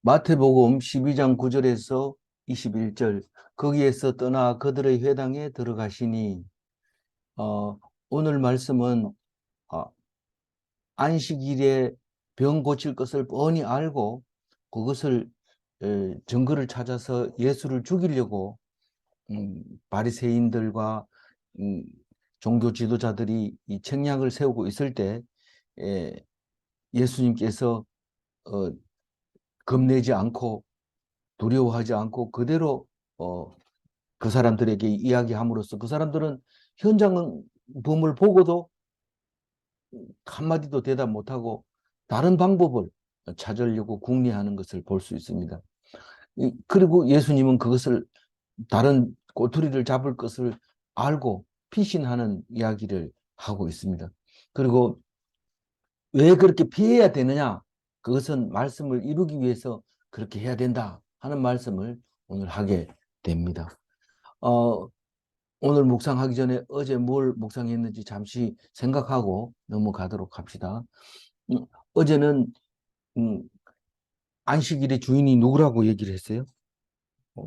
마태복음 12장 9절에서 21절 거기에서 떠나 그들의 회당에 들어가시니 오늘 말씀은 어, 안식일에 병 고칠 것을 뻔히 알고 그것을 증거를 찾아서 예수를 죽이려고 바리새인들과 음, 종교 지도자들이 이 책략을 세우고 있을 때 에, 예수님께서 어, 겁내지 않고 두려워하지 않고 그대로 어, 그 사람들에게 이야기함으로써 그 사람들은 현장 범을 보고도 한마디도 대답 못하고 다른 방법을 찾으려고 궁리하는 것을 볼 수 있습니다. 그리고 예수님은 그것을 다른 꼬투리를 잡을 것을 알고 피신하는 이야기를 하고 있습니다. 그리고 왜 그렇게 피해야 되느냐? 그것은 말씀을 이루기 위해서 그렇게 해야 된다 하는 말씀을 오늘 하게 됩니다. 어, 오늘 묵상하기 전에 어제 뭘 묵상했는지 잠시 생각하고 넘어가도록 합시다. 어제는 음, 안식일의 주인이 누구라고 얘기를 했어요? 어,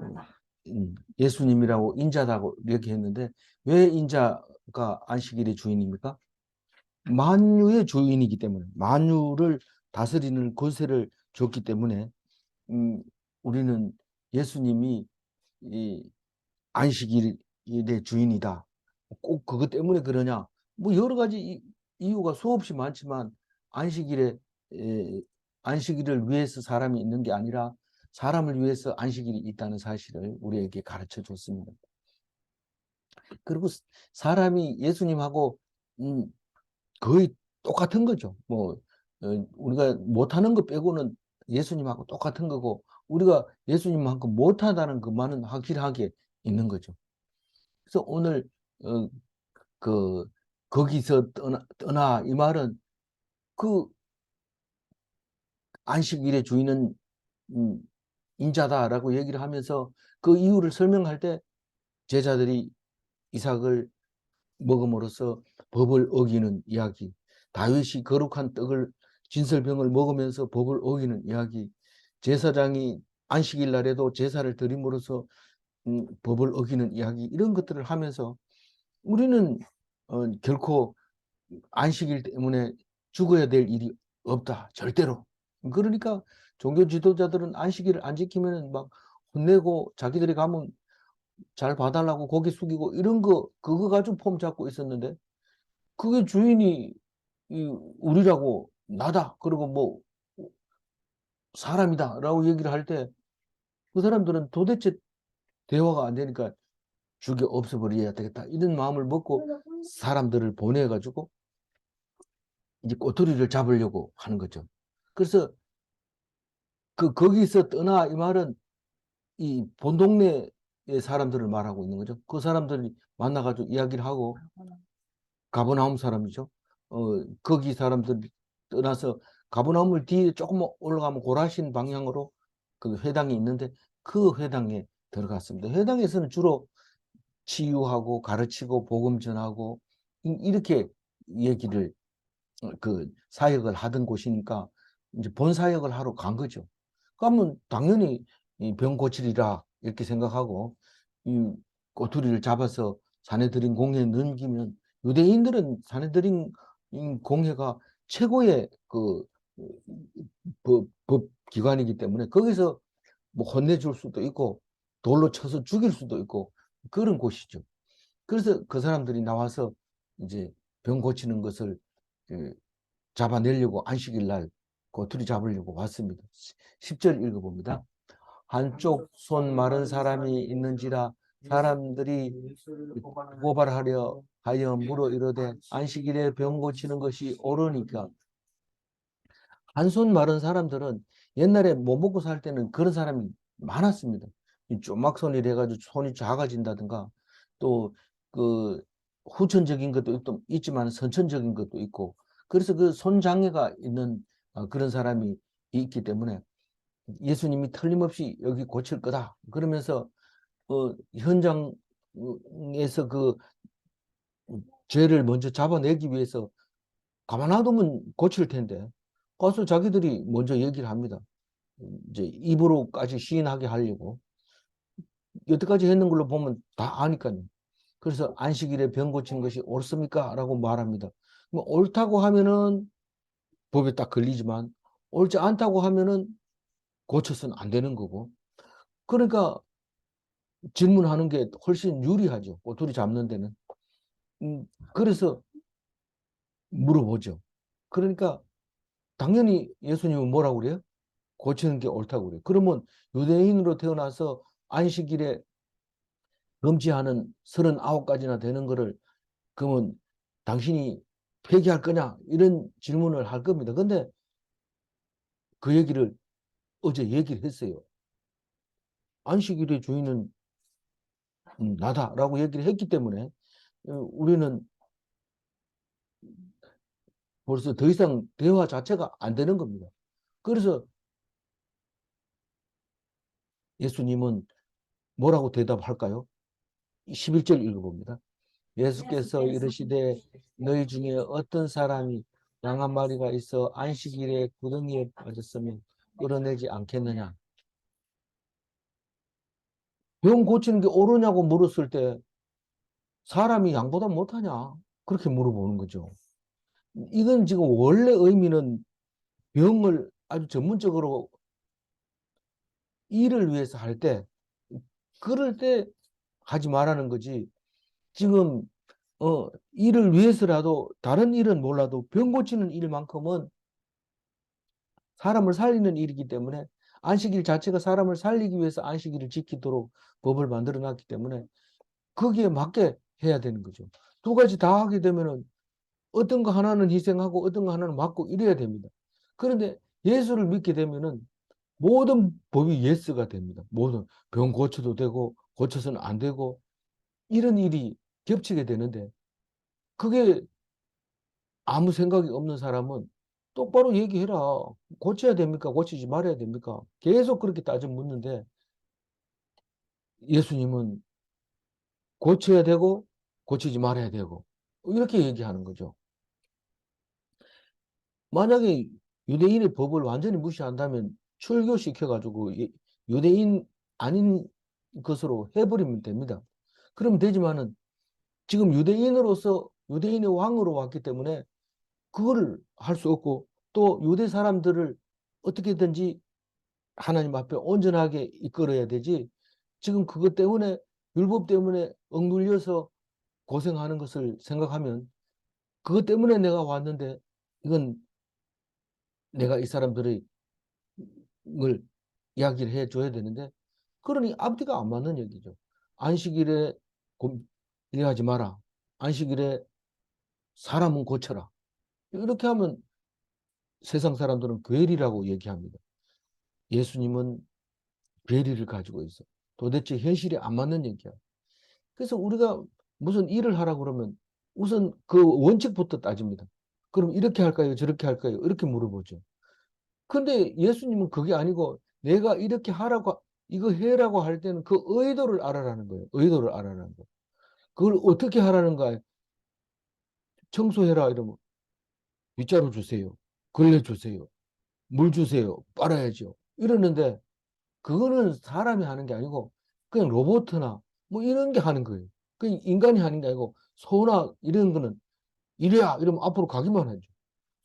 예수님이라고 인자다고 얘기했는데 왜 인자가 안식일의 주인입니까? 만유의 주인이기 때문에 만유를 다스리는 권세를 줬기 때문에 음, 우리는 예수님이 이 안식일의 주인이다. 꼭 그것 때문에 그러냐? 뭐 여러 가지 이유가 수없이 많지만 안식일에 에, 안식일을 위해서 사람이 있는 게 아니라 사람을 위해서 안식일이 있다는 사실을 우리에게 가르쳐 줬습니다. 그리고 사람이 예수님하고 음, 거의 똑같은 거죠. 뭐 우리가 못하는 것 빼고는 예수님하고 똑같은 거고 우리가 예수님만큼 못하다는 것만은 확실하게 있는 거죠. 그래서 오늘 어, 그 거기서 떠나 이 말은 그 안식일의 주인은 음, 인자다라고 얘기를 하면서 그 이유를 설명할 때 제자들이 이삭을 먹음으로써 법을 어기는 이야기, 다윗이 거룩한 떡을 진설병을 먹으면서 법을 어기는 이야기, 제사장이 안식일 날에도 제사를 드림으로써 법을 어기는 이야기, 이런 것들을 하면서 우리는 결코 안식일 때문에 죽어야 될 일이 없다. 절대로. 그러니까 종교 지도자들은 안식일을 안 지키면 막 혼내고 자기들이 가면 잘 봐달라고 고개 숙이고 이런 거 그거 가지고 폼 잡고 있었는데 그게 주인이 우리라고 나다. 그리고 뭐 사람이다라고 얘기를 할 때 그 사람들은 도대체 대화가 안 되니까 죽여 없애버려야 되겠다. 이런 마음을 먹고 사람들을 보내가지고 이제 꼬투리를 잡으려고 하는 거죠. 그래서 거기서 떠나 이 말은 이 본동네의 사람들을 말하고 있는 거죠. 그 사람들이 만나가지고 이야기를 하고 가버나움 사람이죠. 거기 사람들이 떠나서 가버나움을 뒤에 조금 올라가면 고라신 방향으로 그 회당이 있는데 그 회당에 들어갔습니다. 회당에서는 주로 치유하고 가르치고 복음 전하고 이렇게 얘기를 그 사역을 하던 곳이니까 이제 본 사역을 하러 간 거죠. 그러면 당연히 이병 고치리라 이렇게 생각하고 이 꼬투리를 잡아서 사내들인 공회에 넘기면 유대인들은 사내들인 공회가 최고의 그 법 기관이기 때문에 거기서 뭐 혼내줄 수도 있고 돌로 쳐서 죽일 수도 있고 그런 곳이죠. 그래서 그 사람들이 나와서 이제 병 고치는 것을 그 잡아내려고 안식일 날 꼬투리 잡으려고 왔습니다. 10절 읽어봅니다. 한쪽 손 마른 사람이 있는지라 사람들이 고발하려 하여 물어 이르되 안식일에 병 고치는 것이 옳으니까. 한 손 마른 사람들은 옛날에 못 먹고 살 때는 그런 사람이 많았습니다. 쪼막손이라 해가지고 손이 작아진다든가 또 그 후천적인 것도 있지만 선천적인 것도 있고 그래서 그 손장애가 있는 그런 사람이 있기 때문에 예수님이 틀림없이 여기 고칠 거다. 그러면서 현장에서 그 죄를 먼저 잡아내기 위해서 가만 놔두면 고칠 텐데 가서 자기들이 먼저 얘기를 합니다. 이제 입으로까지 시인하게 하려고 여태까지 했는 걸로 보면 다 아니까요. 그래서 안식일에 병 고친 것이 옳습니까? 라고 말합니다. 뭐 옳다고 하면은 법에 딱 걸리지만 옳지 않다고 하면은 고쳐서는 안 되는 거고. 그러니까 질문하는 게 훨씬 유리하죠. 꼬투리 잡는 데는. 그래서 물어보죠. 그러니까 당연히 예수님은 뭐라고 그래요? 고치는 게 옳다고 그래요. 그러면 유대인으로 태어나서 안식일에 금지하는 39가지나 되는 거를 그러면 당신이 폐기할 거냐? 이런 질문을 할 겁니다. 근데 그 얘기를 어제 얘기를 했어요. 안식일의 주인은 나다라고 얘기를 했기 때문에 우리는 벌써 더 이상 대화 자체가 안 되는 겁니다. 그래서 예수님은 뭐라고 대답할까요? 11절 읽어봅니다. 예수께서 이르시되 너희 중에 어떤 사람이 양 한 마리가 있어 안식일에 구덩이에 빠졌으면 끌어내지 않겠느냐. 병 고치는 게 옳으냐고 물었을 때 사람이 양보다 못하냐? 그렇게 물어보는 거죠. 이건 지금 원래 의미는 병을 아주 전문적으로 일을 위해서 할 때, 그럴 때 하지 말라는 거지. 지금 일을 위해서라도 다른 일은 몰라도 병 고치는 일만큼은 사람을 살리는 일이기 때문에 안식일 자체가 사람을 살리기 위해서 안식일을 지키도록 법을 만들어 놨기 때문에 거기에 맞게 해야 되는 거죠. 두 가지 다 하게 되면은 어떤 거 하나는 희생하고 어떤 거 하나는 맡고 이래야 됩니다. 그런데 예수를 믿게 되면은 모든 법이 예스가 됩니다. 모든 병 고쳐도 되고 고쳐서는 안 되고 이런 일이 겹치게 되는데 그게 아무 생각이 없는 사람은 똑바로 얘기해라. 고쳐야 됩니까? 고치지 말아야 됩니까? 계속 그렇게 따져 묻는데 예수님은 고쳐야 되고 고치지 말아야 되고 이렇게 얘기하는 거죠. 만약에 유대인의 법을 완전히 무시한다면 출교시켜가지고 유대인 아닌 것으로 해버리면 됩니다. 그러면 되지만은 지금 유대인으로서 유대인의 왕으로 왔기 때문에 그거를 할 수 없고 또 유대 사람들을 어떻게든지 하나님 앞에 온전하게 이끌어야 되지 지금 그것 때문에 율법 때문에 억눌려서 고생하는 것을 생각하면 그것 때문에 내가 왔는데 이건 내가 이 사람들의 걸 이야기를 해줘야 되는데 그러니 앞뒤가 안 맞는 얘기죠. 안식일에 일하지 마라. 안식일에 사람은 고쳐라. 이렇게 하면 세상 사람들은 괴리라고 얘기합니다. 예수님은 괴리를 가지고 있어. 도대체 현실에 안 맞는 얘기야. 그래서 우리가 무슨 일을 하라 그러면 우선 그 원칙부터 따집니다. 그럼 이렇게 할까요? 저렇게 할까요? 이렇게 물어보죠. 근데 예수님은 그게 아니고 내가 이렇게 하라고 이거 해라고 할 때는 그 의도를 알아라는 거예요. 의도를 알아라는 거예요. 그걸 어떻게 하라는 거예요? 청소해라 이러면 빗자루 주세요. 걸레 주세요. 물 주세요. 빨아야죠. 이러는데 그거는 사람이 하는 게 아니고 그냥 로봇이나 뭐 이런 게 하는 거예요. 그 인간이 하는 게 아니고 소나 이런 거는 이래야 이러면 앞으로 가기만 하죠.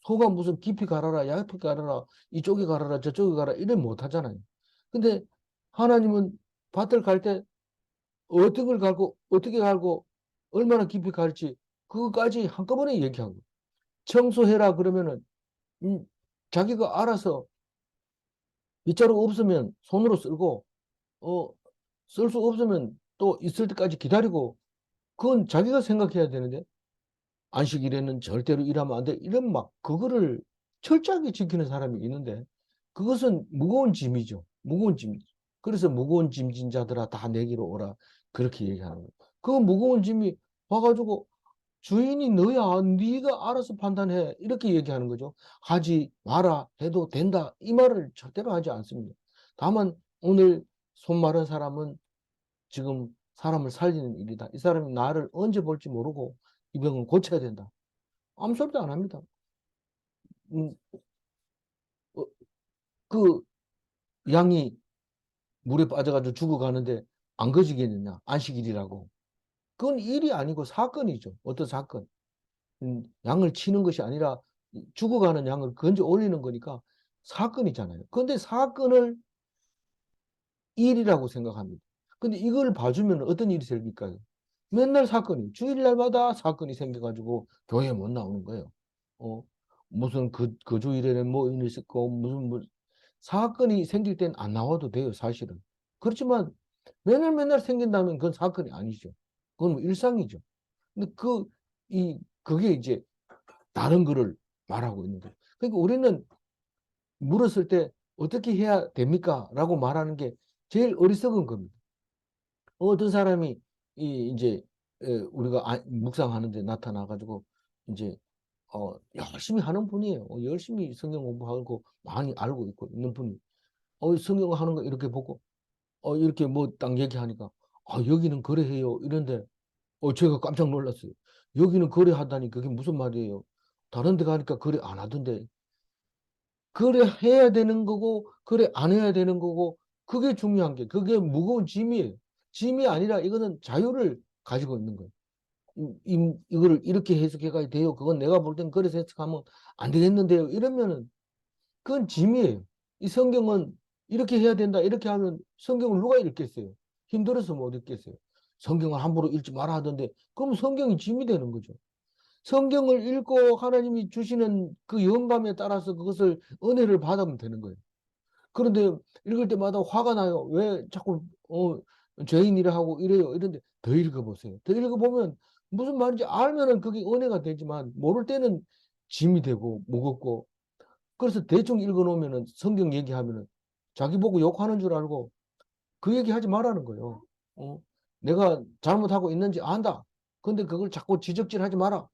소가 무슨 깊이 가라라, 얕이 가라라, 이쪽에 가라라, 저쪽에 가라 이런 못 하잖아요. 근데 하나님은 밭을 갈 때 어떤 걸 갈고 어떻게 갈고 얼마나 깊이 갈지 그거까지 한꺼번에 얘기하고 청소해라 그러면은 음, 자기가 알아서 빗자루 없으면 손으로 쓸고 어, 쓸 수 없으면 또 있을 때까지 기다리고 그건 자기가 생각해야 되는데 안식일에는 절대로 일하면 안 돼. 이런 막 그거를 철저하게 지키는 사람이 있는데 그것은 무거운 짐이죠. 무거운 짐이죠. 그래서 무거운 짐진 자들아 다 내게로 오라. 그렇게 얘기하는 거예요. 그 무거운 짐이 와가지고 주인이 너야. 네가 알아서 판단해. 이렇게 얘기하는 거죠. 하지 마라 해도 된다. 이 말을 절대로 하지 않습니다. 다만 오늘 손 마른 사람은 지금 사람을 살리는 일이다. 이 사람이 나를 언제 볼지 모르고 이 병은 고쳐야 된다. 아무 소리도 안 합니다. 음, 어, 그 양이 물에 빠져가지고 죽어가는데 안 거지겠느냐? 안식일이라고. 그건 일이 아니고 사건이죠. 어떤 사건. 양을 치는 것이 아니라 죽어가는 양을 건져 올리는 거니까 사건이잖아요. 그런데 사건을 일이라고 생각합니다. 근데 이걸 봐주면 어떤 일이 생길까요? 맨날 사건이, 주일날마다 사건이 생겨가지고 교회에 못 나오는 거예요. 어, 무슨 그 주일에는 뭐 일이 있었고, 무슨 뭐, 사건이 생길 땐 안 나와도 돼요, 사실은. 그렇지만 맨날 맨날 생긴다면 그건 사건이 아니죠. 그건 뭐 일상이죠. 근데 그게 이제 다른 거를 말하고 있는 거예요. 그러니까 우리는 물었을 때 어떻게 해야 됩니까? 라고 말하는 게 제일 어리석은 겁니다. 어떤 사람이 이제 우리가 묵상하는데 나타나가지고 이제 열심히 하는 분이에요. 열심히 성경 공부하고 많이 알고 있는 분이 성경 하는 거 이렇게 보고 이렇게 뭐 딱 얘기하니까 여기는 그래 해요. 이런데 제가 깜짝 놀랐어요. 여기는 그래 하다니 그게 무슨 말이에요? 다른 데 가니까 그래 안 하던데. 그래 해야 되는 거고 그래 안 해야 되는 거고 그게 중요한 게 그게 무거운 짐이에요. 짐이 아니라 이거는 자유를 가지고 있는 거예요. 이거를 이렇게 해석해가 돼요. 그건 내가 볼 땐 그래서 해석하면 안 되겠는데요. 이러면은 그건 짐이에요. 이 성경은 이렇게 해야 된다. 이렇게 하면 성경을 누가 읽겠어요? 힘들어서 못 읽겠어요. 성경을 함부로 읽지 마라 하던데 그럼 성경이 짐이 되는 거죠. 성경을 읽고 하나님이 주시는 그 영감에 따라서 그것을 은혜를 받으면 되는 거예요. 그런데 읽을 때마다 화가 나요. 왜 자꾸 죄인이라 하고 이래요. 이런데 더 읽어보세요. 더 읽어보면 무슨 말인지 알면은 그게 은혜가 되지만 모를 때는 짐이 되고 무겁고 그래서 대충 읽어놓으면은 성경 얘기하면은 자기 보고 욕하는 줄 알고 그 얘기 하지 말라는 거예요. 어? 내가 잘못하고 있는지 안다. 근데 그걸 자꾸 지적질하지 마라.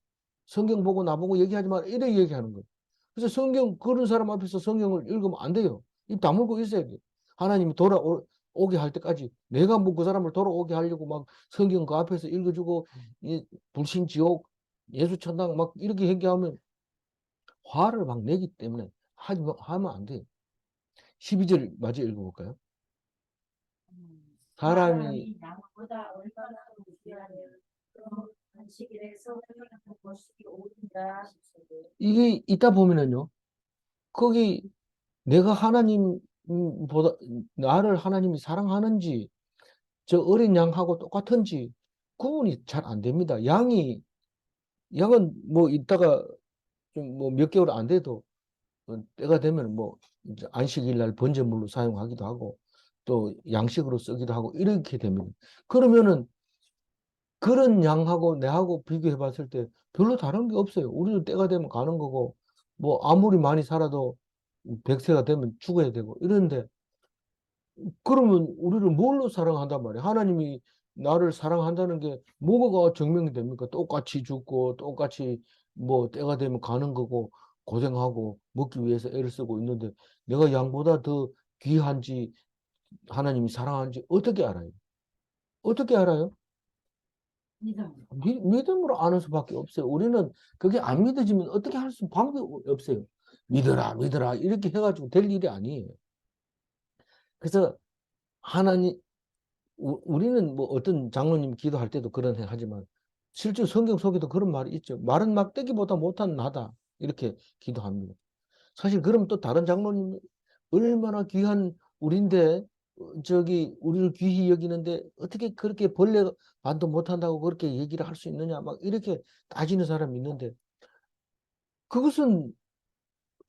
성경 보고 나보고 얘기하지 마라. 이래 얘기하는 거예요. 그래서 그런 사람 앞에서 성경을 읽으면 안 돼요. 입 다물고 있어야 돼. 하나님이 돌아오게 할 때까지 내가 뭐 그 사람을 돌아오게 하려고 막 성경 그 앞에서 읽어주고 불신 지옥 예수 천당 막 이렇게 얘기하면 화를 막 내기 때문에 하면 안 돼요. 12절 마저 읽어볼까요? 사람이 사람이 나보다 얼마나 무시하며 그런 안식일에 성령을 것이 옳은가 싶어도 이게 있다 보면은요. 거기 내가 하나님보다 나를 하나님이 사랑하는지 저 어린 양하고 똑같은지 구분이 잘 안 됩니다. 양은 뭐 있다가 좀 뭐 몇 개월 안 돼도 때가 되면 뭐 이제 안식일 날 번제물로 사용하기도 하고 또 양식으로 쓰기도 하고 이렇게 됩니다. 그러면은 그런 양하고 내하고 비교해 봤을 때 별로 다른 게 없어요. 우리도 때가 되면 가는 거고 뭐 아무리 많이 살아도 100세가 되면 죽어야 되고 이런데 그러면 우리를 뭘로 사랑한단 말이에요? 하나님이 나를 사랑한다는 게 뭐가 증명이 됩니까? 똑같이 죽고 똑같이 뭐 때가 되면 가는 거고 고생하고 먹기 위해서 애를 쓰고 있는데 내가 양보다 더 귀한지 하나님이 사랑하는지 어떻게 알아요? 어떻게 알아요? 믿음. 믿음으로 아는 수밖에 없어요. 우리는 그게 안 믿어지면 어떻게 할 수 방법이 없어요. 믿어라, 믿어라 이렇게 해가지고 될 일이 아니에요. 그래서 하나님 우리는 뭐 어떤 장로님 기도할 때도 그런 생 하지만 실제 성경 속에도 그런 말이 있죠. 마른 막대기보다 못한 나다. 이렇게 기도합니다. 사실 그럼 또 다른 장로님 얼마나 귀한 우리인데 저기 우리를 귀히 여기는데 어떻게 그렇게 벌레 반도 못한다고 그렇게 얘기를 할 수 있느냐 막 이렇게 따지는 사람이 있는데 그것은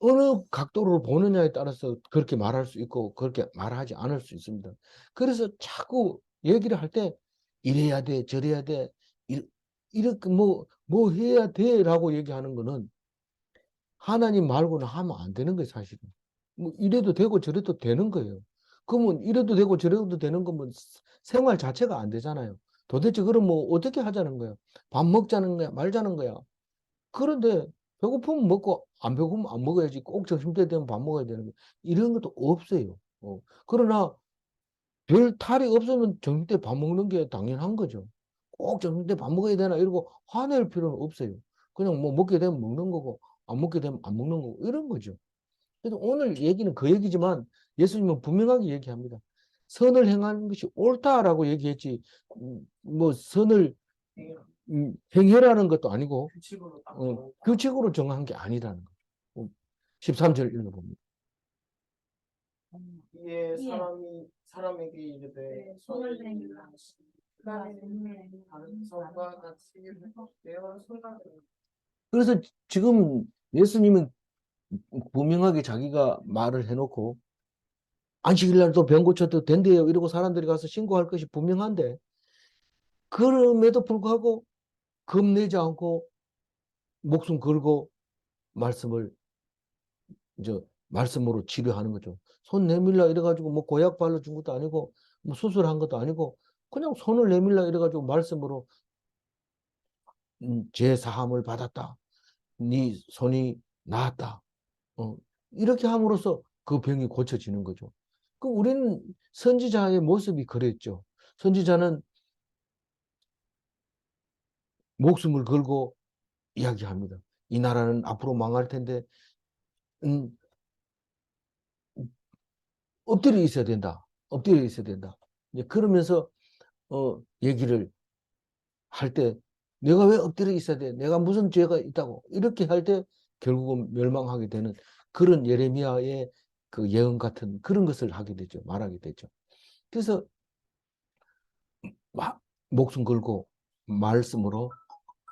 어느 각도로 보느냐에 따라서 그렇게 말할 수 있고 그렇게 말하지 않을 수 있습니다. 그래서 자꾸 얘기를 할 때 이래야 돼, 저래야 돼, 이렇게 뭐 해야 돼라고 얘기하는 거는 하나님 말고는 하면 안 되는 거예요, 사실은. 뭐 이래도 되고 저래도 되는 거예요. 그러면 이래도 되고 저래도 되는 거면 생활 자체가 안 되잖아요. 도대체 그럼 뭐 어떻게 하자는 거야? 밥 먹자는 거야? 말자는 거야? 그런데 배고프면 먹고 안 배고프면 안 먹어야지 꼭 점심때 되면 밥 먹어야 되는 거 이런 것도 없어요. 그러나 별 탈이 없으면 점심때 밥 먹는 게 당연한 거죠. 꼭 점심때 밥 먹어야 되나 이러고 화낼 필요는 없어요. 그냥 뭐 먹게 되면 먹는 거고 안 먹게 되면 안 먹는 거고 이런 거죠. 그래서 오늘 얘기는 그 얘기지만 예수님은 분명하게 얘기합니다. 선을 행하는 것이 옳다라고 얘기했지, 뭐 선을 행해라는 것도 아니고 규칙으로 정한 게 아니라는 거죠. 13절 읽어봅니다. 이에 예. 사람에게 이르되 네, 손을 대니라. 다른 성과 같이 내어 손가락을 그래서 지금 예수님은 분명하게 자기가 말을 해놓고 안식일 날 또 병 고쳐도 된대요 이러고 사람들이 가서 신고할 것이 분명한데, 그럼에도 불구하고 겁내지 않고 목숨 걸고 말씀을 이제 말씀으로 치료하는 거죠. 손 내밀라 이래가지고 뭐 고약 발라준 것도 아니고 뭐 수술한 것도 아니고 그냥 손을 내밀라 이래가지고 말씀으로 죄 사함을 받았다. 네 손이 나았다. 이렇게 함으로써 그 병이 고쳐지는 거죠. 그럼 우리는 선지자의 모습이 그랬죠. 선지자는 목숨을 걸고 이야기합니다. 이 나라는 앞으로 망할 텐데 음, 엎드려 있어야 된다. 엎드려 있어야 된다. 이제 그러면서 얘기를 할 때 내가 왜 엎드려 있어야 돼? 내가 무슨 죄가 있다고? 이렇게 할 때 결국은 멸망하게 되는 그런 예레미야의 그 예언 같은 그런 것을 하게 되죠. 말하게 되죠. 그래서 목숨 걸고 말씀으로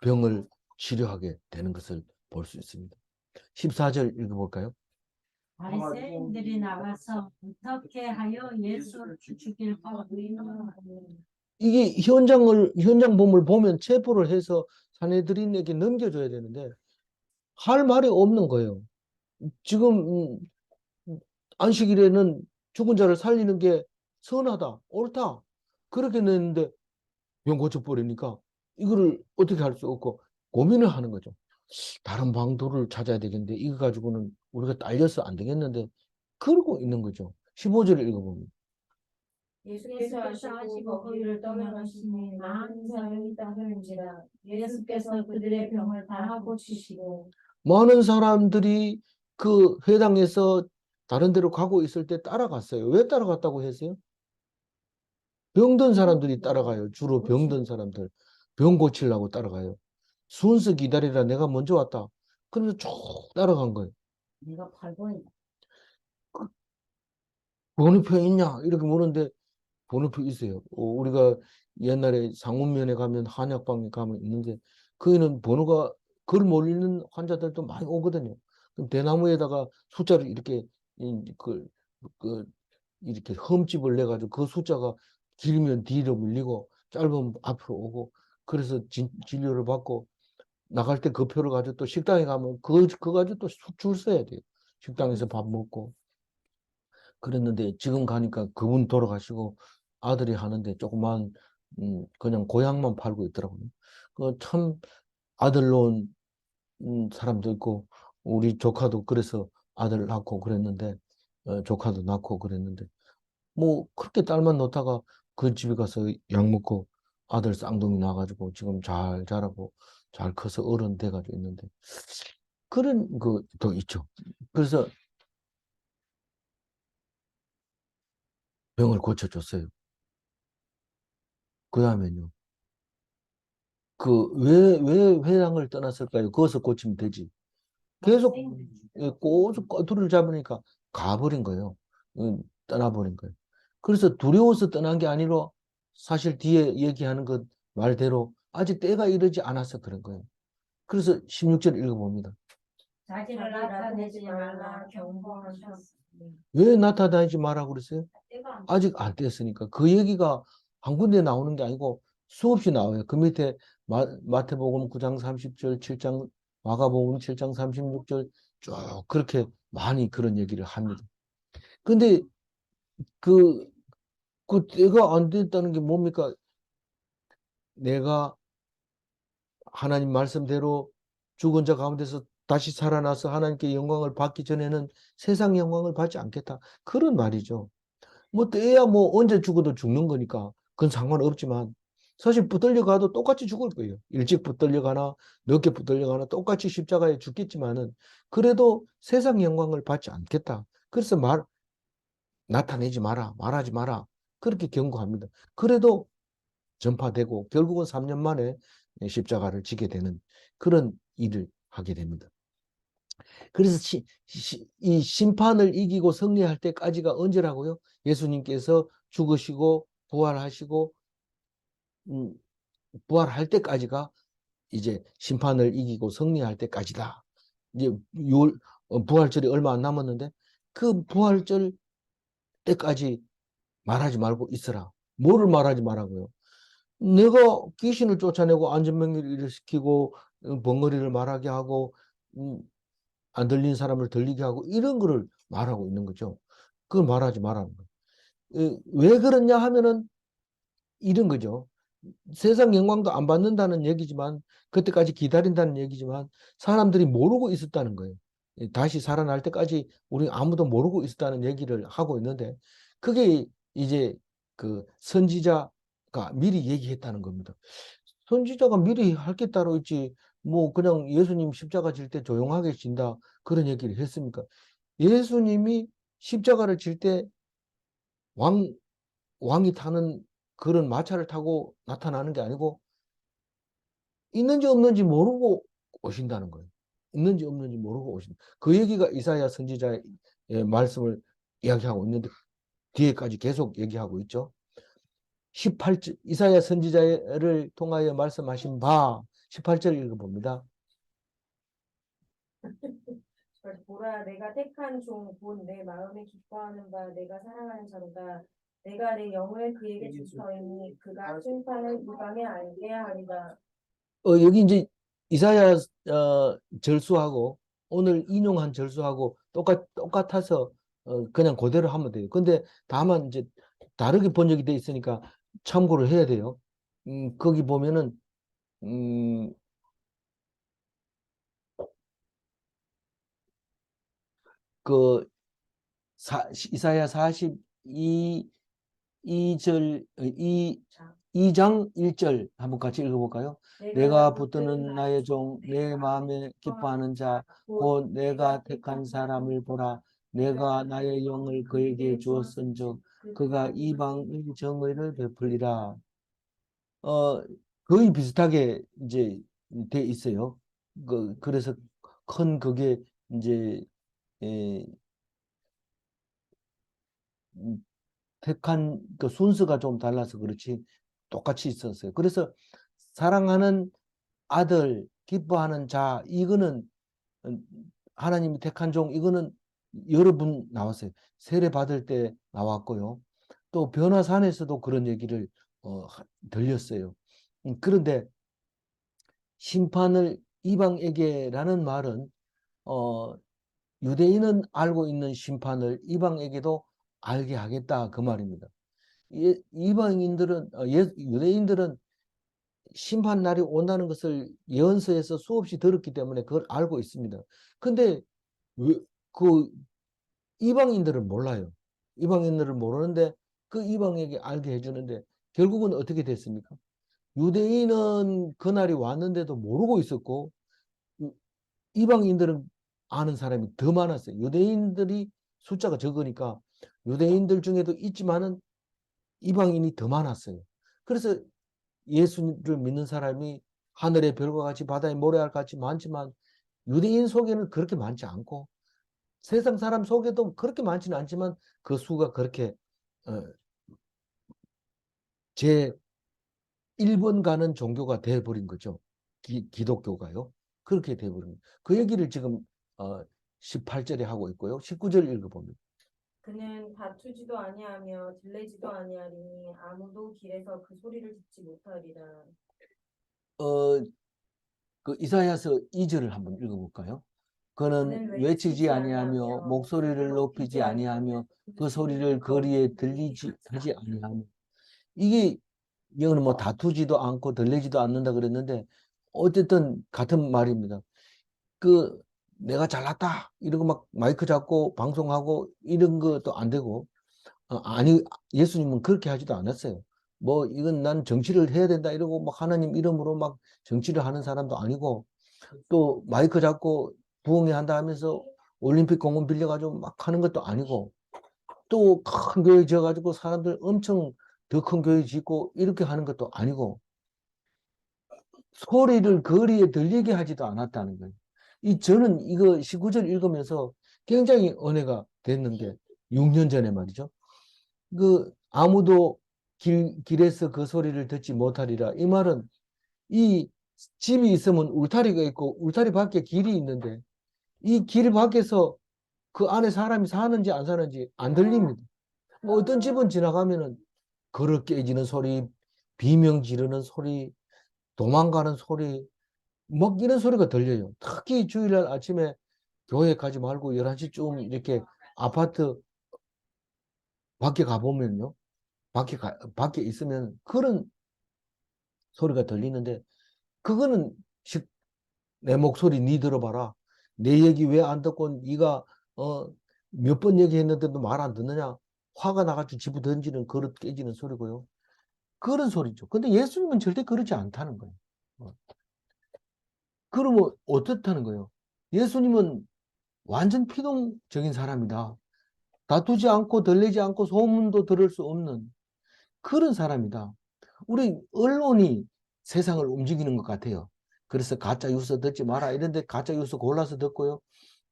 병을 치료하게 되는 것을 볼 수 있습니다. 14절 읽어볼까요? 바리새인들이 나가서 어떻게 하여 예수를 죽일까 의논하니 이게 현장범을 보면 체포를 해서 사내들인에게 넘겨줘야 되는데 할 말이 없는 거예요. 지금 안식일에는 죽은 자를 살리는 게 선하다, 옳다. 그렇게 냈는데 병 고쳐버리니까 이거를 어떻게 할 수 없고 고민을 하는 거죠. 다른 방도를 찾아야 되겠는데 이거 가지고는 우리가 딸려서 안 되겠는데 그러고 있는 거죠. 15절을 읽어봅니다. 예수께서 하시고 거기를 떠나가시니 많은 사람이 따르는지라 예수께서 그들의 병을 다 고치시고 많은 사람들이 그 회당에서 다른 데로 가고 있을 때 따라갔어요. 왜 따라갔다고 했어요? 병든 사람들이 따라가요. 주로 병든 사람들. 병 고치려고 따라가요. 순서 기다리라 내가 먼저 왔다. 그러면서 쭉 따라간 거예요. 내가 8번이다. 번호표 있냐? 이렇게 물었는데 번호표 있어요. 우리가 옛날에 상운면에 가면 한약방에 가면 있는데 거기는 번호가 글 몰리는 환자들도 많이 오거든요. 그럼 대나무에다가 숫자를 이렇게 그 이렇게 흠집을 내 가지고 그 숫자가 길면 뒤로 밀리고 짧으면 앞으로 오고 그래서 진료를 받고 나갈 때 그 표를 가지고 또 식당에 가면 그거 가지고 또 줄 서야 돼요. 식당에서 밥 먹고 그랬는데 지금 가니까 그분 돌아가시고 아들이 하는데 조그만 그냥 고향만 팔고 있더라고요. 그 참 아들 놓은 사람도 있고 우리 조카도 그래서 아들 낳고 그랬는데 조카도 낳고 그랬는데 뭐 그렇게 딸만 놓다가 그 집에 가서 약 먹고 아들 쌍둥이 나가지고 지금 잘 자라고 잘 커서 어른 돼가지고 있는데 그런 것도 있죠. 그래서 병을 고쳐줬어요. 그 다음에는요. 왜 회당을 떠났을까요? 거기서 고치면 되지. 계속 꼬박 꼬투리를 잡으니까 가버린 거예요. 떠나버린 거예요. 그래서 두려워서 떠난 게 아니라 사실 뒤에 얘기하는 것 말대로 아직 때가 이르지 않아서 그런 거예요. 그래서 16절 읽어봅니다. 자기를 나타내지 말라 경고하셨으니 왜 나타나지 마라 그랬어요? 때가 아직 안 됐으니까. 그 얘기가 한 군데 나오는 게 아니고 수없이 나와요. 그 밑에 마태복음 9장 30절, 7장 마가복음 7장 36절 쭉 그렇게 많이 그런 얘기를 합니다. 근데 그, 그 때가 안 됐다는 게 뭡니까? 내가 하나님 말씀대로 죽은 자 가운데서 다시 살아나서 하나님께 영광을 받기 전에는 세상 영광을 받지 않겠다. 그런 말이죠. 뭐 때야 뭐 언제 죽어도 죽는 거니까 그건 상관없지만 사실 붙들려 가도 똑같이 죽을 거예요. 일찍 붙들려 가나 늦게 붙들려 가나 똑같이 십자가에 죽겠지만은 그래도 세상 영광을 받지 않겠다. 그래서 나타내지 마라, 말하지 마라. 그렇게 경고합니다. 그래도 전파되고 결국은 3년 만에 십자가를 지게 되는 그런 일을 하게 됩니다. 그래서 이 심판을 이기고 승리할 때까지가 언제라고요? 예수님께서 죽으시고 부활하시고 부활할 때까지가 이제 심판을 이기고 승리할 때까지다. 이제 부활절이 얼마 안 남았는데 그 부활절 때까지 말하지 말고 있어라. 뭐를 말하지 말라고요? 내가 귀신을 쫓아내고 안전병리를 일으키고 벙어리를 말하게 하고 안 들리는 사람을 들리게 하고 이런 거를 말하고 있는 거죠. 그걸 말하지 말라는 거예요. 왜 그러냐 하면은 이런 거죠. 세상 영광도 안 받는다는 얘기지만 그때까지 기다린다는 얘기지만 사람들이 모르고 있었다는 거예요. 다시 살아날 때까지 우리 아무도 모르고 있었다는 얘기를 하고 있는데 그게 이제 그 선지자가 미리 얘기했다는 겁니다. 선지자가 미리 할 게 따로 있지 뭐 그냥 예수님 십자가 질 때 조용하게 진다 그런 얘기를 했습니까? 예수님이 십자가를 질 때 왕이 타는 그런 마차를 타고 나타나는 게 아니고 있는지 없는지 모르고 오신다는 거예요. 있는지 없는지 모르고 오신다. 그 얘기가 이사야 선지자의 말씀을 이야기하고 있는데 뒤에까지 계속 얘기하고 있죠. 18절 이사야 선지자를 통하여 말씀하신 바 18절 읽어봅니다. 보라, 내가 택한 종 곧 내 마음에 기뻐하는 바 내가 사랑하는 자로다. 내가 내 영을 그에게 주터이니 그가 심판을 이방에 알게 하리라. 여기 이제 이사야 절수하고 오늘 인용한 절수하고 똑같아서 그냥 그대로 하면 돼요. 근데 다만 이제 다르게 번역이 돼 있으니까 참고를 해야 돼요. 거기 보면은 그 이사야 42 2절 2장 1절 한번 같이 읽어볼까요? 내가 붙드는 나의 종 내 마음에 기뻐하는 자 곧 내가 택한 사람을 보라. 내가 나의 영을 그에게 주었은즉 그가 이방의 정의를 베풀리라. 거의 비슷하게 이제 돼 있어요. 그래서 큰 그게 이제 에, 택한 그 순서가 좀 달라서 그렇지 똑같이 있었어요. 그래서 사랑하는 아들, 기뻐하는 자, 이거는 하나님이 택한 종, 이거는 여러 분 나왔어요. 세례 받을 때 나왔고요. 또 변화산에서도 그런 얘기를 들렸어요. 그런데 심판을 이방에게라는 말은 유대인은 알고 있는 심판을 이방에게도 알게 하겠다 그 말입니다. 이방인들은 유대인들은 심판 날이 온다는 것을 예언서에서 수없이 들었기 때문에 그걸 알고 있습니다. 근데 그 이방인들은 몰라요. 이방인들은 모르는데 그 이방에게 알게 해주는데 결국은 어떻게 됐습니까? 유대인은 그날이 왔는데도 모르고 있었고 이방인들은 아는 사람이 더 많았어요. 유대인들이 숫자가 적으니까 유대인들 중에도 있지만은 이방인이 더 많았어요. 그래서 예수를 믿는 사람이 하늘의 별과 같이 바다의 모래알 같이 많지만 유대인 속에는 그렇게 많지 않고 세상 사람 속에도 그렇게 많지는 않지만 그 수가 그렇게 제 1번 가는 종교가 돼버린 거죠. 기독교가요. 그렇게 돼버린 거예요. 그 얘기를 지금 18절에 하고 있고요. 19절 읽어봅니다. 그는 다투지도 아니하며 들레지도 아니하리니 아무도 길에서 그 소리를 듣지 못하리라. 그 이사야서 2절을 한번 읽어볼까요? 그는 외치지 아니하며 목소리를 높이지 아니하며 그 소리를 거리에 들리지 하지 아니하며 이게 이거는 뭐 다투지도 않고 들리지도 않는다 그랬는데 어쨌든 같은 말입니다. 그 내가 잘났다 이러고 막 마이크 잡고 방송하고 이런 것도 안 되고 아니 예수님은 그렇게 하지도 않았어요. 뭐 이건 난 정치를 해야 된다 이러고 막 하나님 이름으로 막 정치를 하는 사람도 아니고 또 마이크 잡고 부흥회 한다 하면서 올림픽 공원 빌려가지고 막 하는 것도 아니고 또 큰 교회 지어가지고 사람들 엄청 더 큰 교회 짓고 이렇게 하는 것도 아니고 소리를 거리에 들리게 하지도 않았다는 거예요. 저는 이거 19절 읽으면서 굉장히 은혜가 됐는 게 6년 전에 말이죠. 아무도 길에서 그 소리를 듣지 못하리라. 이 말은 이 집이 있으면 울타리가 있고 울타리 밖에 길이 있는데 이 길 밖에서 그 안에 사람이 사는지 안 사는지 안 들립니다. 뭐 어떤 집은 지나가면은 걸어 깨지는 소리, 비명 지르는 소리, 도망가는 소리, 막 이런 소리가 들려요. 특히 주일날 아침에 교회 가지 말고 11시쯤 이렇게 아파트 밖에 가보면요. 밖에 있으면 그런 소리가 들리는데 그거는 내 목소리 니 들어봐라. 내 얘기 왜 안 듣고 네가 몇 번 얘기했는데도 말 안 듣느냐. 화가 나가지고 집어 던지는 그릇 깨지는 소리고요. 그런 소리죠. 근데 예수님은 절대 그렇지 않다는 거예요. 어. 그러면 어떻다는 거예요? 예수님은 완전 피동적인 사람이다. 다투지 않고 들리지 않고 소문도 들을 수 없는 그런 사람이다. 우리 언론이 세상을 움직이는 것 같아요. 그래서 가짜 뉴스 듣지 마라 이런데 가짜 뉴스 골라서 듣고요.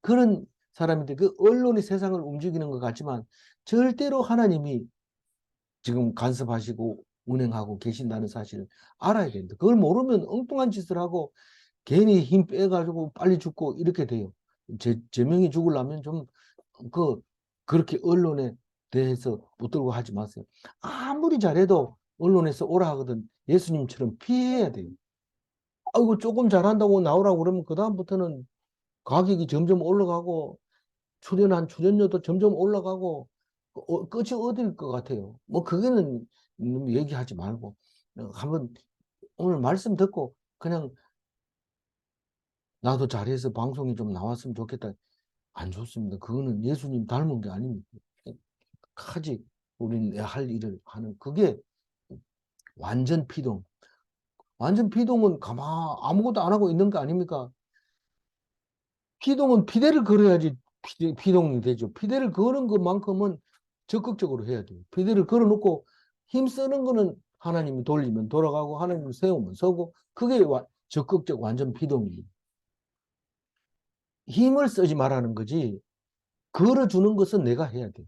그런 사람인데 그 언론이 세상을 움직이는 것 같지만 절대로 하나님이 지금 간섭하시고 운행하고 계신다는 사실을 알아야 된다. 그걸 모르면 엉뚱한 짓을 하고 괜히 힘 빼가지고 빨리 죽고 이렇게 돼요. 제명이 죽으려면 좀 그렇게 언론에 대해서 붙들고 하지 마세요. 아무리 잘해도 언론에서 오라 하거든 예수님처럼 피해야 돼요. 아이고 조금 잘한다고 나오라고 그러면 그다음부터는 가격이 점점 올라가고 출연한 출연료도 점점 올라가고 끝이 어딜 것 같아요. 뭐 그거는 얘기하지 말고 한번 오늘 말씀 듣고 그냥 나도 잘해서 방송에 좀 나왔으면 좋겠다. 안 좋습니다. 그거는 예수님 닮은 게 아닙니다. 하지 우리는 할 일을 하는 그게 완전 피동. 완전 피동은 아무것도 안 하고 있는 거 아닙니까? 피동은 피대를 걸어야지 피동이 되죠. 피대를 거는 것만큼은 적극적으로 해야 돼요. 피대를 걸어놓고 힘 쓰는 거는 하나님이 돌리면 돌아가고 하나님이 세우면 서고 그게 적극적 완전 피동입니다. 힘을 쓰지 말라는 거지 걸어주는 것은 내가 해야 돼요.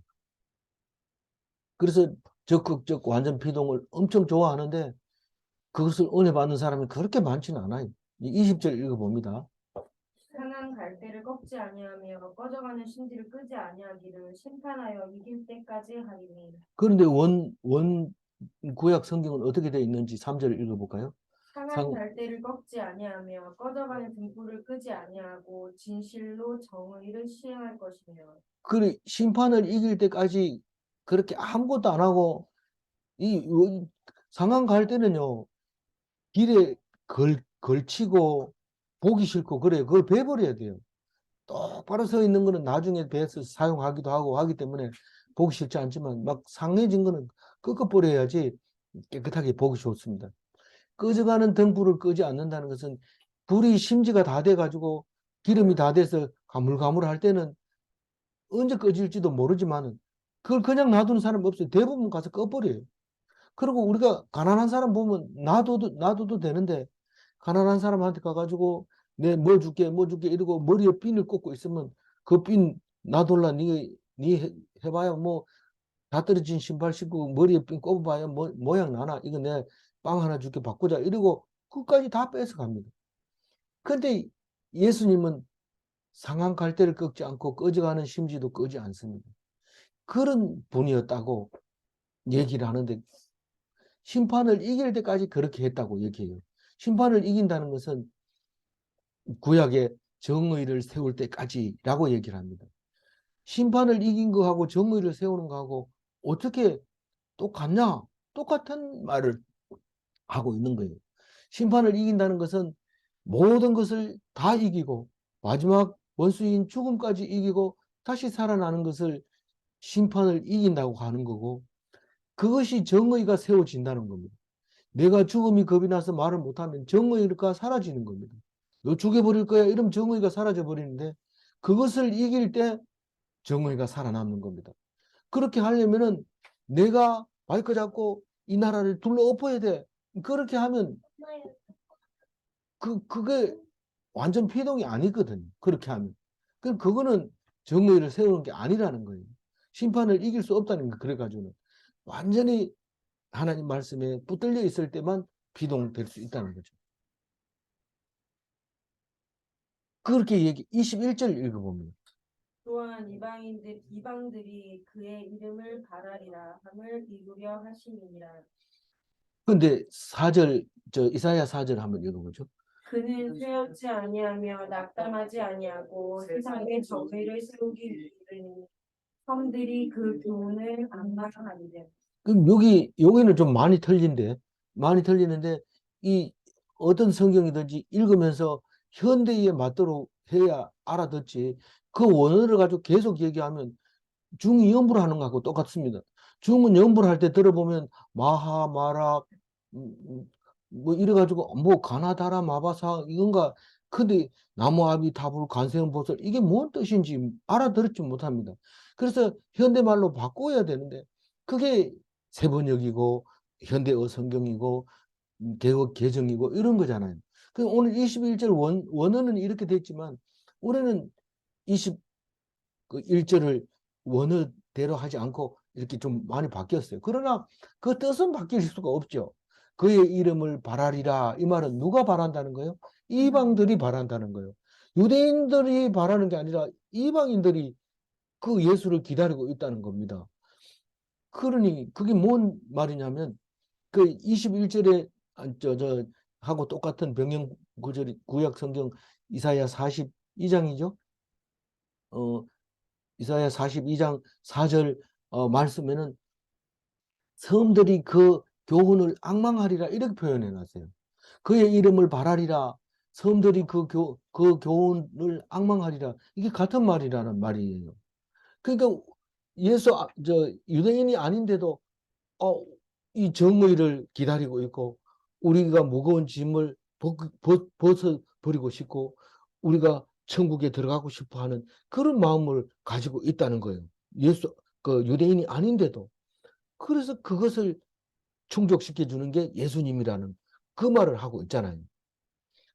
그래서 적극적 완전 피동을 엄청 좋아하는데 그것을 은혜 받는 사람이 그렇게 많지는 않아요. 20절 읽어봅니다. 상한 갈대를 꺾지 아니하며 꺼져가는 심지를 끄지 아니하기를 심판하여 이길 때까지 하리니. 그런데 원 구약 성경은 어떻게 되어 있는지 3절 읽어볼까요? 상한 갈대를 꺾지 아니하며 꺼져가는 등불을 끄지 아니하고 진실로 정의를 시행할 것이며. 심판을 이길 때까지 그렇게 아무것도 안 하고 상한 갈 때는요 길에 걸치고 보기 싫고 그래요. 그걸 베버려야 돼요. 똑바로 서 있는 거는 나중에 배서 사용하기도 하고 하기 때문에 보기 싫지 않지만 막 상해진 거는 꺾어버려야지 깨끗하게 보기 좋습니다. 꺼져가는 등불을 끄지 않는다는 것은 불이 심지가 다 돼가지고 기름이 다 돼서 가물가물할 때는 언제 꺼질지도 모르지만은 그걸 그냥 놔두는 사람 없어요. 대부분 가서 꺼버려요. 그리고 우리가 가난한 사람 보면 놔둬도 되는데 가난한 사람한테 가가지고 내 뭐 줄게 뭐 줄게 이러고 머리에 핀을 꽂고 있으면 그 핀 놔둘라 니 해봐야 뭐 다 떨어진 신발 신고 머리에 핀 꼽아봐야 모양 나나 이거 내 빵 하나 줄게 바꾸자 이러고 그까지 다 뺏어 갑니다. 근데 예수님은 상한 갈대를 꺾지 않고 꺼져가는 심지도 끄지 않습니다. 그런 분이었다고 얘기를 하는데 심판을 이길 때까지 그렇게 했다고 얘기해요. 심판을 이긴다는 것은 구약의 정의를 세울 때까지라고 얘기를 합니다. 심판을 이긴 거하고 정의를 세우는 거하고 어떻게 똑같냐? 똑같은 말을 하고 있는 거예요. 심판을 이긴다는 것은 모든 것을 다 이기고 마지막 원수인 죽음까지 이기고 다시 살아나는 것을 심판을 이긴다고 하는 거고 그것이 정의가 세워진다는 겁니다. 내가 죽음이 겁이 나서 말을 못하면 정의가 사라지는 겁니다. 너 죽여버릴 거야 이러면 정의가 사라져 버리는데 그것을 이길 때 정의가 살아남는 겁니다. 그렇게 하려면은 내가 마이크 잡고 이 나라를 둘러 엎어야 돼. 그렇게 하면 그게 완전 피동이 아니거든요. 그렇게 하면. 그거는 정의를 세우는 게 아니라는 거예요. 심판을 이길 수 없다는 거. 그래가지고는 완전히 하나님 말씀에 붙들려 있을 때만 비동될 수 있다는 거죠. 그렇게 21절 읽어보면. 또한 이방들이 그의 이름을 바라리라 함을 이루려 하심이니라. 근데 4절, 이사야 4절 한번 읽어보죠. 그는 쇠하지 아니하며 낙담하지 아니하고 세상에 정의를 세우기 위하니 섬들이 그 교훈을 앙망하리라. 그럼 여기는 좀 많이 틀리는데, 이 어떤 성경이든지 읽으면서 현대에 맞도록 해야 알아듣지, 그 원어를 가지고 계속 얘기하면 중이 염불 하는 거하고 똑같습니다. 중은 염불할 때 들어보면 마하, 마라, 뭐 이래가지고 뭐 가나다라, 마바사 이건가. 근데 나무아비, 타불, 간세음보살 이게 뭔 뜻인지 알아들었지 못합니다. 그래서 현대말로 바꿔야 되는데 그게 세번역이고 현대어 성경이고 개혁 개정이고 이런 거잖아요. 그 오늘 21절 원어는 이렇게 됐지만 우리는 21절을 원어대로 하지 않고 이렇게 좀 많이 바뀌었어요. 그러나 그 뜻은 바뀔 수가 없죠. 그의 이름을 바라리라. 이 말은 누가 바란다는 거예요? 이방들이 바란다는 거예요. 유대인들이 바라는 게 아니라 이방인들이 그 예수를 기다리고 있다는 겁니다. 그러니 그게 뭔 말이냐면 그 21절에 하고 똑같은 병영 구절이 구약 성경 이사야 42장이죠. 이사야 42장 4절 말씀에는 섬들이 그 교훈을 앙망하리라 이렇게 표현해 놨어요. 그의 이름을 바라리라. 섬들이 그 교훈을 앙망하리라. 이게 같은 말이라는 말이에요. 그러니까 유대인이 아닌데도 이 정의를 기다리고 있고 우리가 무거운 짐을 벗어버리고 싶고 우리가 천국에 들어가고 싶어 하는 그런 마음을 가지고 있다는 거예요. 유대인이 아닌데도. 그래서 그것을 충족시켜 주는 게 예수님이라는 그 말을 하고 있잖아요.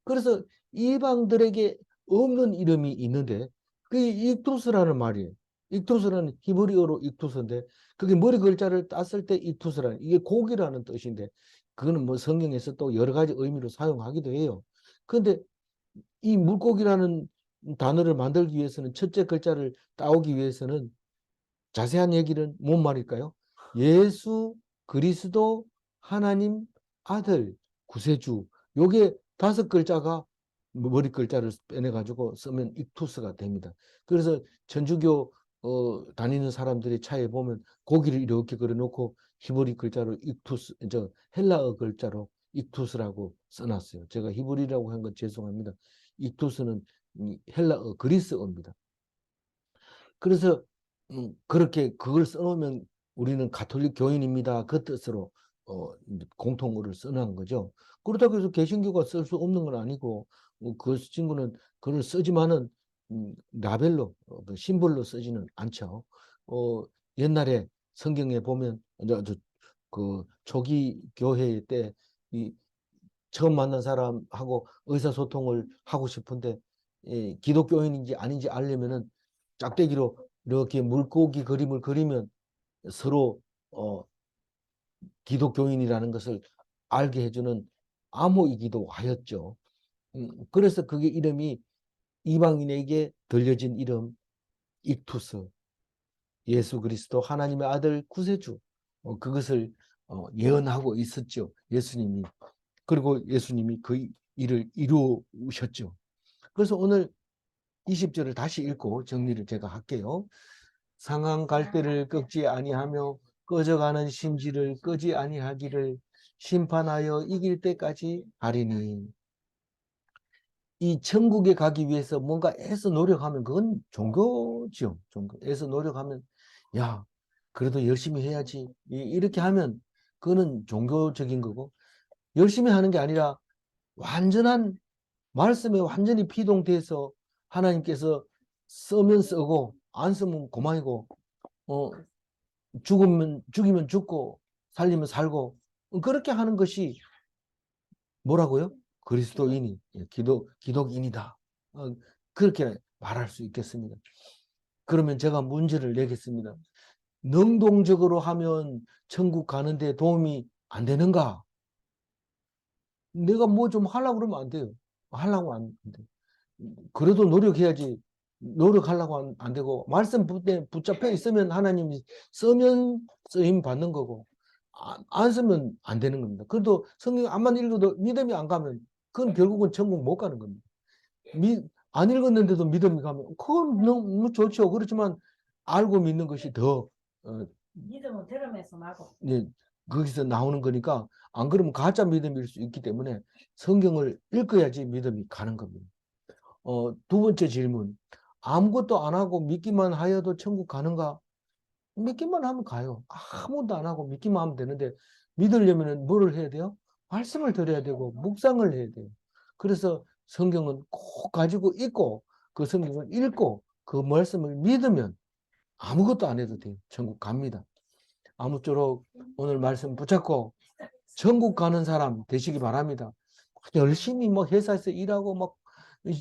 그래서 이방들에게 없는 이름이 있는데 그게 익투스라는 말이에요. 익투스라는 히브리어로 익투스인데 그게 머리 글자를 땄을 때 익투스라는 이게 고기라는 뜻인데 그거는 뭐 성경에서 또 여러 가지 의미로 사용하기도 해요. 그런데 이 물고기라는 단어를 만들기 위해서는 첫째 글자를 따오기 위해서는 자세한 얘기는 뭔 말일까요? 예수 그리스도 하나님 아들 구세주 요게 5글자가 머리 글자를 빼내가지고 쓰면 익투스가 됩니다. 그래서 천주교 다니는 사람들의 차에 보면 고기를 이렇게 그려놓고 히브리 글자로 익투스, 헬라어 글자로 익투스라고 써놨어요. 제가 히브리라고 한 건 죄송합니다. 익투스는 헬라어 그리스어입니다. 그래서 그렇게 그걸 써놓으면 우리는 가톨릭 교인입니다. 그 뜻으로 공통어를 써놓은 거죠. 그렇다고 해서 개신교가 쓸 수 없는 건 아니고 그 친구는 그걸 쓰지만은 라벨로 그 심볼로 쓰지는 않죠. 옛날에 성경에 보면 그 초기 교회 때 이 처음 만난 사람하고 의사소통을 하고 싶은데 기독교인인지 아닌지 알려면은 짝대기로 이렇게 물고기 그림을 그리면 서로 기독교인이라는 것을 알게 해주는 암호이기도 하였죠. 그래서 그게 이름이 이방인에게 들려진 이름 익투스, 예수 그리스도 하나님의 아들 구세주, 그것을 예언하고 있었죠. 예수님이. 그리고 예수님이 그 일을 이루셨죠. 그래서 오늘 20절을 다시 읽고 정리를 제가 할게요. 상한 갈대를 꺾지 아니하며 꺼져가는 심지를 끄지 아니하기를 심판하여 이길 때까지 하리니. 이 천국에 가기 위해서 뭔가 애써 노력하면 그건 종교죠. 종교. 애써 노력하면 야 그래도 열심히 해야지. 이렇게 하면 그거는 종교적인 거고, 열심히 하는 게 아니라 완전한 말씀에 완전히 피동돼서 하나님께서 쓰면 쓰고 안 쓰면 그만이고, 죽이면 죽고 살리면 살고, 그렇게 하는 것이 뭐라고요? 그리스도인이, 기독인이다. 그렇게 말할 수 있겠습니다. 그러면 제가 문제를 내겠습니다. 능동적으로 하면 천국 가는데 도움이 안 되는가? 내가 뭐 좀 하려고 그러면 안 돼요. 하려고 안 돼. 그래도 노력해야지. 노력하려고 안 되고, 말씀 붙잡혀 있으면 하나님이 쓰면 쓰임 받는 거고, 안 쓰면 안 되는 겁니다. 그래도 성경 안만 읽어도 믿음이 안 가면 그건 결국은 천국 못 가는 겁니다. 안 읽었는데도 믿음이 가면 그건 너무 좋죠. 그렇지만 알고 믿는 것이 더 믿음은 들으면서 나고. 이제 거기서 나오는 거니까, 안 그러면 가짜 믿음일 수 있기 때문에 성경을 읽어야지 믿음이 가는 겁니다. 두 번째 질문. 아무것도 안 하고 믿기만 하여도 천국 가는가? 믿기만 하면 가요. 아무것도 안 하고 믿기만 하면 되는데, 믿으려면 뭐를 해야 돼요? 말씀을 들어야 되고 묵상을 해야 돼요. 그래서 성경은 꼭 가지고 있고, 그 성경을 읽고 그 말씀을 믿으면 아무것도 안 해도 돼요. 천국 갑니다. 아무쪼록 오늘 말씀 붙잡고 천국 가는 사람 되시기 바랍니다. 열심히 뭐 회사에서 일하고 막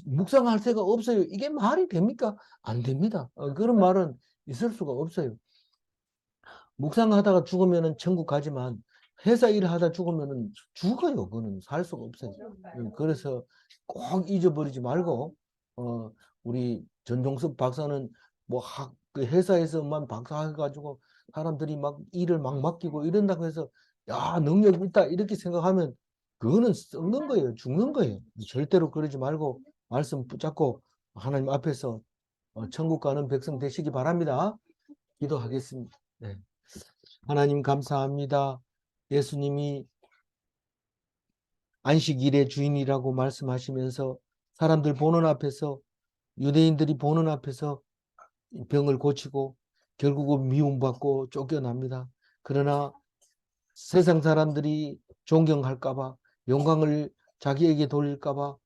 묵상할 새가 없어요. 이게 말이 됩니까? 안 됩니다. 그런 말은 있을 수가 없어요. 묵상하다가 죽으면 천국 가지만 회사 일을 하다 죽으면 죽어요. 그거는 살 수가 없어요. 그래서 꼭 잊어버리지 말고, 우리 전종섭 박사는 뭐 그 회사에서만 박사해가지고 사람들이 막 일을 막 맡기고 이런다고 해서 야, 능력 있다 이렇게 생각하면 그거는 썩는 거예요. 죽는 거예요. 절대로 그러지 말고 말씀 붙잡고 하나님 앞에서 천국 가는 백성 되시기 바랍니다. 기도하겠습니다. 네. 하나님 감사합니다. 예수님이 안식일의 주인이라고 말씀하시면서 사람들 보는 앞에서, 유대인들이 보는 앞에서 병을 고치고 결국은 미움받고 쫓겨납니다. 그러나 세상 사람들이 존경할까봐, 영광을 자기에게 돌릴까봐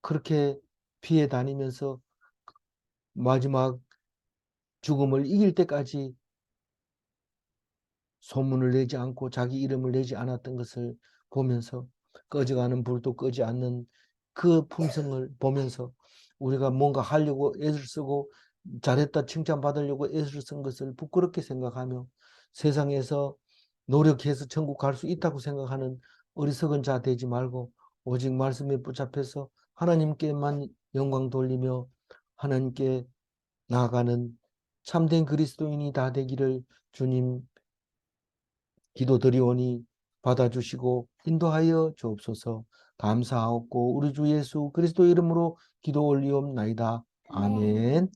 그렇게 피해 다니면서 마지막 죽음을 이길 때까지 소문을 내지 않고 자기 이름을 내지 않았던 것을 보면서, 꺼져가는 불도 끄지 않는 그 품성을 보면서 우리가 뭔가 하려고 애를 쓰고 잘했다 칭찬받으려고 애를 쓴 것을 부끄럽게 생각하며 세상에서 노력해서 천국 갈 수 있다고 생각하는 어리석은 자 되지 말고 오직 말씀에 붙잡혀서 하나님께만 영광 돌리며 하나님께 나아가는 참된 그리스도인이 다 되기를 주님 기도드리오니 받아주시고 인도하여 주옵소서. 감사하옵고 우리 주 예수 그리스도 이름으로 기도 올리옵나이다. 아멘.